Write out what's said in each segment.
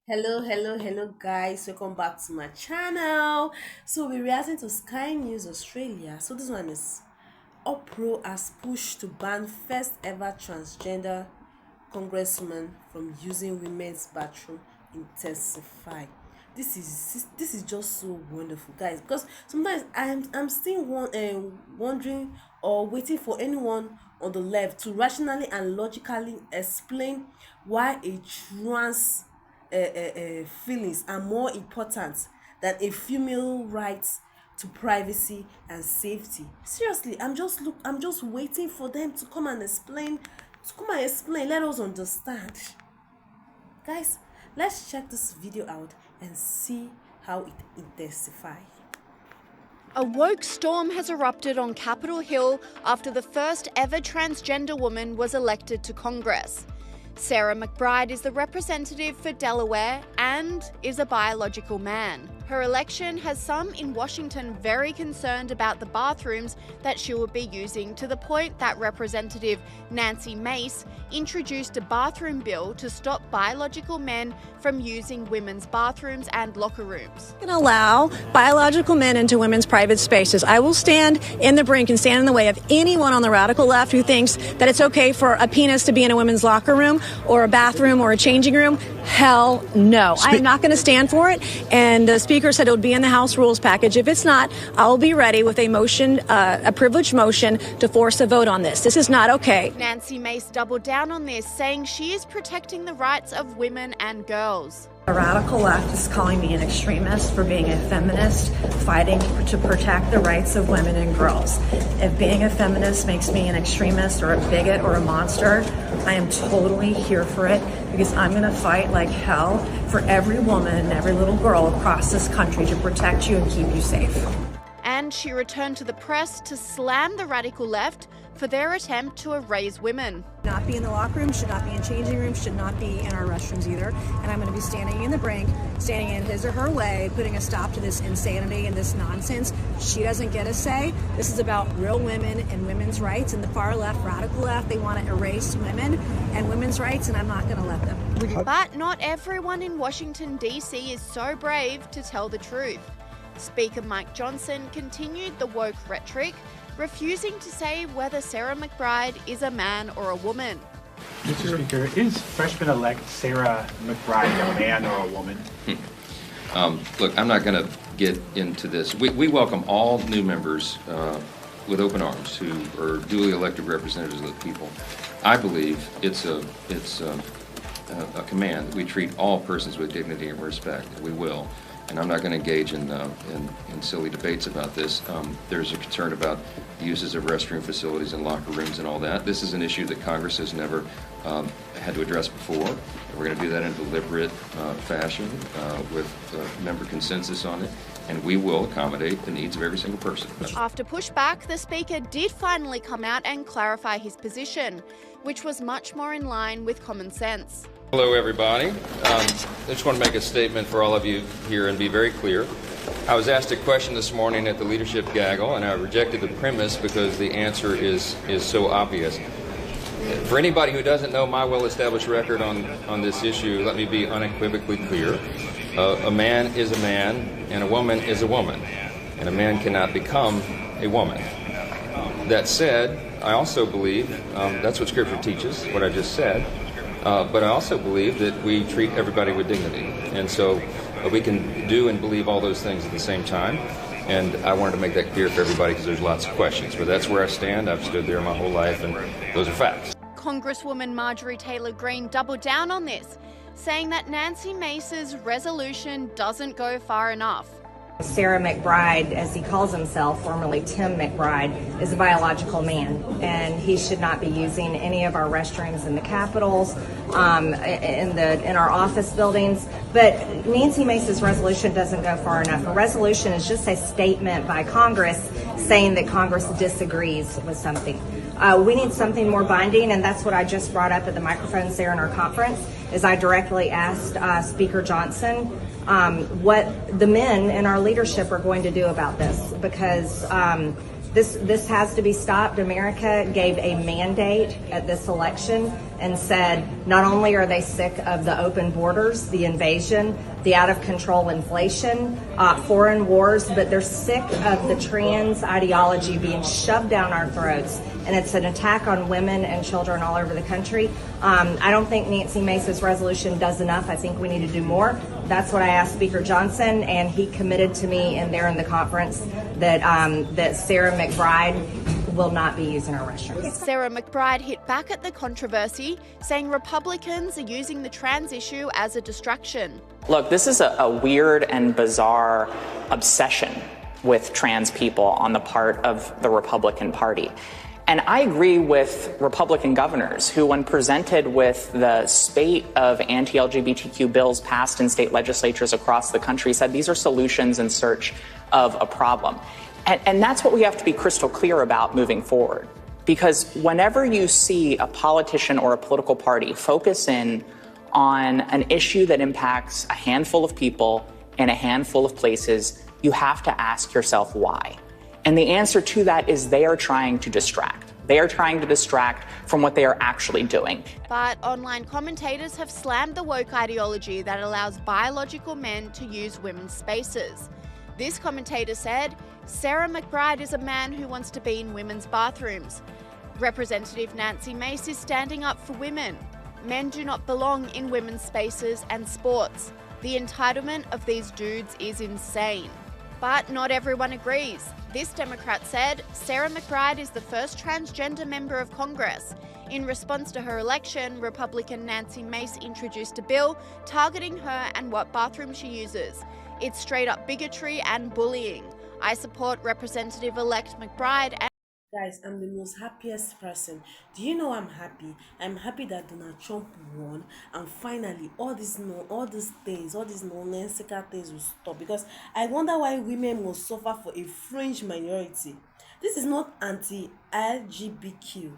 Hello, guys. Welcome back to my channel. So we're reacting to Sky News Australia. So this one is Uproar has pushed to ban first ever transgender congresswoman from using women's bathroom intensify. This is just so wonderful, guys, because sometimes I'm still wondering or waiting for anyone on the left to rationally and logically explain why a trans feelings are more important than a female rights to privacy and safety. Seriously, I'm just waiting for them to come and explain, let us understand. Guys, let's check this video out and see how it intensifies. A woke storm has erupted on Capitol Hill after the first ever transgender woman was elected to Congress. Sarah McBride is the representative for Delaware and is a biological man. Her election has some in Washington very concerned about the bathrooms that she will be using, to the point that Representative Nancy Mace introduced a bathroom bill to stop biological men from using women's bathrooms and locker rooms. Going to allow biological men into women's private spaces. I will stand in the brink and stand in the way of anyone on the radical left who thinks that it's okay for a penis to be in a women's locker room or a bathroom or a changing room. Hell no. I am not going to stand for it. And the speaker said it would be in the House rules package. If it's not, I'll be ready with a motion, a privileged motion to force a vote on this. This is not okay. Nancy Mace doubled down on this, saying she is protecting the rights of women and girls. The radical left is calling me an extremist for being a feminist, fighting to protect the rights of women and girls. If being a feminist makes me an extremist or a bigot or a monster, I am totally here for it, because I'm going to fight like hell for every woman and every little girl across this country to protect you and keep you safe. And she returned to the press to slam the radical left for their attempt to erase women. Not be in the locker room, should not be in changing rooms, should not be in our restrooms either. And I'm going to be standing in the brink, standing in his or her way, putting a stop to this insanity and this nonsense. She doesn't get a say. This is about real women and women's rights. And the far left, radical left, they want to erase women and women's rights, and I'm not going to let them. But not everyone in Washington, D.C. is so brave to tell the truth. Speaker Mike Johnson continued the woke rhetoric, refusing to say whether Sarah McBride is a man or a woman. Mr. Speaker, is freshman-elect Sarah McBride a man or a woman? Look, I'm not going to get into this. We welcome all new members with open arms who are duly elected representatives of the people. I believe it's a command that we treat all persons with dignity and respect. We will. And I'm not going to engage in silly debates about this. There's a concern about the uses of restroom facilities and locker rooms and all that. This is an issue that Congress has never had to address before. We're going to do that in a deliberate fashion with member consensus on it, and we will accommodate the needs of every single person. After pushback, the Speaker did finally come out and clarify his position, which was much more in line with common sense. Hello, everybody. I just want to make a statement for all of you here and be very clear. I was asked a question this morning at the leadership gaggle, and I rejected the premise because the answer is so obvious. For anybody who doesn't know my well-established record on this issue, let me be unequivocally clear. A man is a man, and a woman is a woman, and a man cannot become a woman. That said, I also believe, that's what Scripture teaches, what I just said, but I also believe that we treat everybody with dignity. And so we can do and believe all those things at the same time. And I wanted to make that clear for everybody because there's lots of questions. But that's where I stand. I've stood there my whole life, and those are facts. Congresswoman Marjorie Taylor Greene doubled down on this, saying that Nancy Mace's resolution doesn't go far enough. Sarah McBride, as he calls himself, formerly Tim McBride, is a biological man, and he should not be using any of our restrooms in the capitals, in our office buildings. But Nancy Mace's resolution doesn't go far enough. A resolution is just a statement by Congress saying that Congress disagrees with something. We need something more binding, and that's what I just brought up at the microphones there in our conference, is I directly asked Speaker Johnson what the men in our leadership are going to do about this, because this has to be stopped. America gave a mandate at this election and said not only are they sick of the open borders, the invasion, the out of control inflation, foreign wars, but they're sick of the trans ideology being shoved down our throats. And it's an attack on women and children all over the country. I don't think Nancy Mace's resolution does enough. I think we need to do more. That's what I asked Speaker Johnson, and he committed to me in the conference that that Sarah McBride will not be using our restrooms. Sarah McBride hit back at the controversy, saying Republicans are using the trans issue as a distraction. Look, this is a weird and bizarre obsession with trans people on the part of the Republican Party. And I agree with Republican governors who, when presented with the spate of anti-LGBTQ bills passed in state legislatures across the country, said these are solutions in search of a problem. And that's what we have to be crystal clear about moving forward. Because whenever you see a politician or a political party focus in on an issue that impacts a handful of people in a handful of places, you have to ask yourself why. And the answer to that is they are trying to distract. They are trying to distract from what they are actually doing. But online commentators have slammed the woke ideology that allows biological men to use women's spaces. This commentator said, Sarah McBride is a man who wants to be in women's bathrooms. Representative Nancy Mace is standing up for women. Men do not belong in women's spaces and sports. The entitlement of these dudes is insane. But not everyone agrees. This Democrat said Sarah McBride is the first transgender member of Congress. In response to her election, Republican Nancy Mace introduced a bill targeting her and what bathroom she uses. It's straight up bigotry and bullying. I support Representative-elect McBride and Guys, I'm the most happiest person. Do you know I'm happy? I'm happy that Donald Trump won, and finally all these nonsensical things will stop. Because I wonder why women must suffer for a fringe minority. This is not anti-LGBTQ.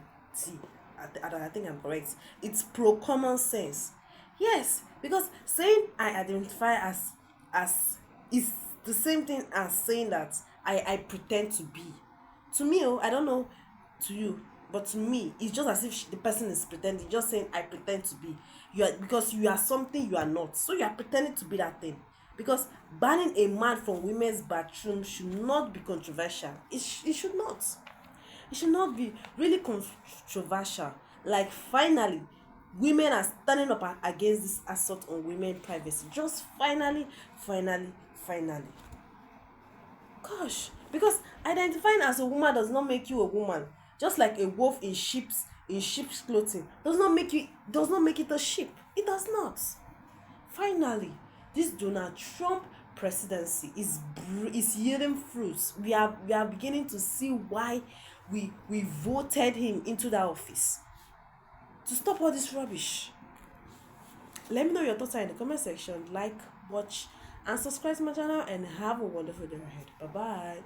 I think I'm correct. It's pro common sense. Yes, because saying I identify as is the same thing as saying that I pretend to be. To me, I don't know to you, but to me, it's just as if the person is pretending, just saying I pretend to be. Because you are something you are not, so you are pretending to be that thing. Because banning a man from women's bathroom should not be controversial. It should not. It should not be really controversial. Like, finally, women are standing up against this assault on women's privacy. Just finally. Gosh, because identifying as a woman does not make you a woman. Just like a wolf in sheep's clothing does not make it a sheep. It does not. Finally, this Donald Trump presidency is yielding fruits. We are beginning to see why we voted him into that office, to stop all this rubbish. Let me know your thoughts in the comment section. Like, watch, and subscribe to my channel, and have a wonderful day ahead. Bye bye.